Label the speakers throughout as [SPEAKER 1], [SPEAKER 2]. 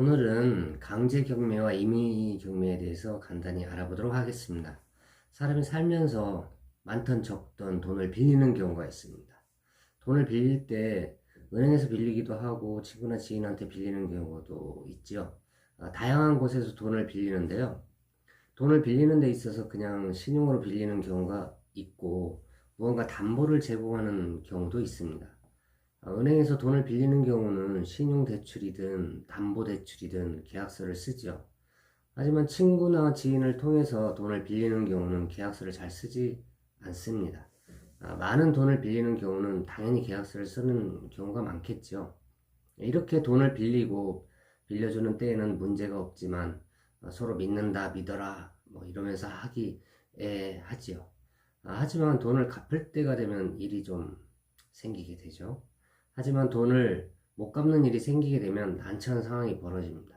[SPEAKER 1] 오늘은 강제 경매와 임의 경매에 대해서 간단히 알아보도록 하겠습니다. 사람이 살면서 많던 적던 돈을 빌리는 경우가 있습니다. 돈을 빌릴 때 은행에서 빌리기도 하고 친구나 지인한테 빌리는 경우도 있죠. 다양한 곳에서 돈을 빌리는데요. 돈을 빌리는 데 있어서 그냥 신용으로 빌리는 경우가 있고 무언가 담보를 제공하는 경우도 있습니다. 은행에서 돈을 빌리는 경우는 신용대출이든 담보대출이든 계약서를 쓰죠. 하지만 친구나 지인을 통해서 돈을 빌리는 경우는 계약서를 잘 쓰지 않습니다. 많은 돈을 빌리는 경우는 당연히 계약서를 쓰는 경우가 많겠죠. 이렇게 돈을 빌리고 빌려주는 때에는 문제가 없지만 서로 믿는다, 믿어라 뭐 이러면서 하지요. 하지만 돈을 갚을 때가 되면 일이 좀 생기게 되죠. 하지만 돈을 못 갚는 일이 생기게 되면 난처한 상황이 벌어집니다.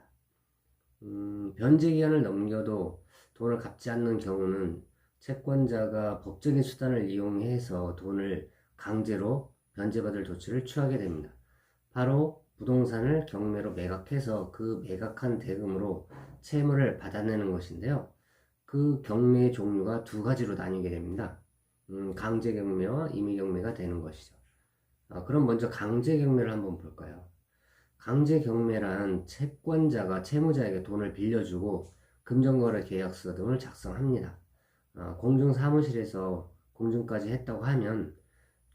[SPEAKER 1] 변제 기한을 넘겨도 돈을 갚지 않는 경우는 채권자가 법적인 수단을 이용해서 돈을 강제로 변제받을 조치를 취하게 됩니다. 바로 부동산을 경매로 매각해서 그 매각한 대금으로 채무를 받아내는 것인데요. 그 경매의 종류가 두 가지로 나뉘게 됩니다. 강제 경매와 임의 경매가 되는 것이죠. 그럼 먼저 강제 경매를 한번 볼까요? 강제 경매란 채권자가 채무자에게 돈을 빌려주고 금전거래 계약서 등을 작성합니다. 공중사무실에서 공증까지 했다고 하면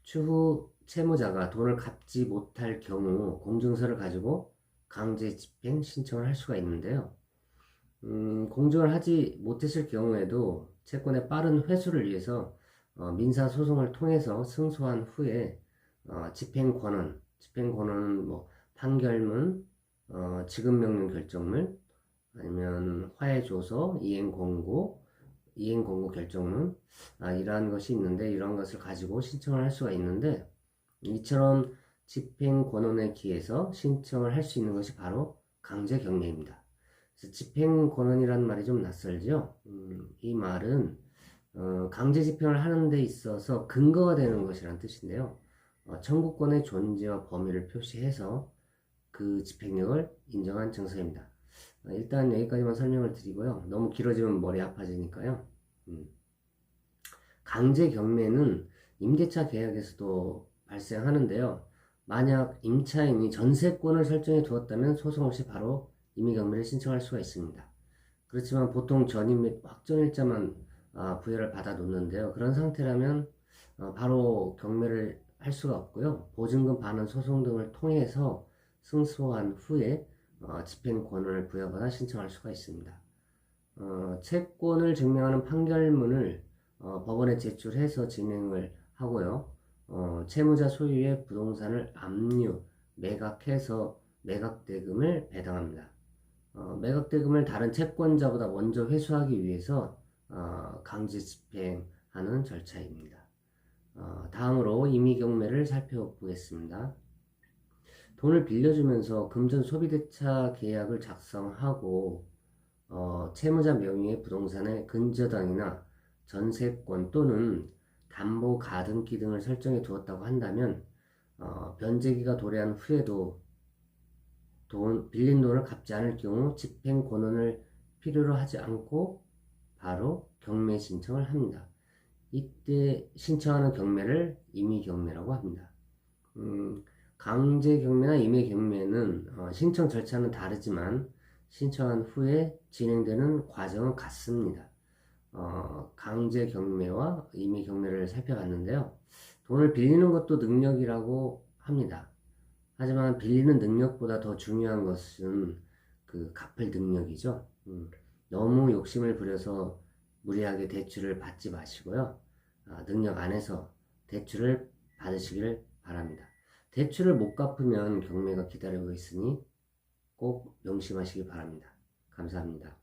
[SPEAKER 1] 추후 채무자가 돈을 갚지 못할 경우 공증서를 가지고 강제 집행 신청을 할 수가 있는데요. 공증을 하지 못했을 경우에도 채권의 빠른 회수를 위해서 민사소송을 통해서 승소한 후에 집행권은 뭐 판결문, 지급명령 결정문, 아니면 화해조서, 이행공고 결정문, 이러한 것이 있는데 이러한 것을 가지고 신청을 할 수가 있는데 이처럼 집행권원에 기해서 신청을 할 수 있는 것이 바로 강제경매입니다. 그래서 집행권원이라는 말이 좀 낯설죠? 이 말은 강제 집행을 하는 데 있어서 근거가 되는 것이란 뜻인데요. 청구권의 존재와 범위를 표시해서 그 집행력을 인정한 증서입니다. 일단 여기까지만 설명을 드리고요. 너무 길어지면 머리 아파지니까요. 강제 경매는 임대차 계약에서도 발생하는데요. 만약 임차인이 전세권을 설정해 두었다면 소송 없이 바로 임의 경매를 신청할 수가 있습니다. 그렇지만 보통 전입 및 확정일자만 부여를 받아 놓는데요. 그런 상태라면 바로 경매를 할 수가 없고요. 보증금 반환 소송 등을 통해서 승소한 후에 집행권을 부여받아 신청할 수가 있습니다. 채권을 증명하는 판결문을 법원에 제출해서 진행을 하고요. 채무자 소유의 부동산을 압류, 매각해서 매각대금을 배당합니다. 매각대금을 다른 채권자보다 먼저 회수하기 위해서 강제 집행하는 절차입니다. 다음으로 임의경매를 살펴보겠습니다. 돈을 빌려주면서 금전 소비대차 계약을 작성하고 채무자 명의의 부동산의 근저당이나 전세권 또는 담보 가등기 등을 설정해 두었다고 한다면 변제기가 도래한 후에도 빌린 돈을 갚지 않을 경우 집행 권한을 필요로 하지 않고 바로 경매 신청을 합니다. 이때 신청하는 경매를 임의경매라고 합니다. 강제 경매나 임의 경매는 신청 절차는 다르지만 신청한 후에 진행되는 과정은 같습니다. 강제 경매와 임의 경매를 살펴봤는데요. 돈을 빌리는 것도 능력이라고 합니다. 하지만 빌리는 능력보다 더 중요한 것은 그 갚을 능력이죠. 너무 욕심을 부려서 무리하게 대출을 받지 마시고요. 능력 안에서 대출을 받으시길 바랍니다. 대출을 못 갚으면 경매가 기다리고 있으니 꼭 명심하시기 바랍니다. 감사합니다.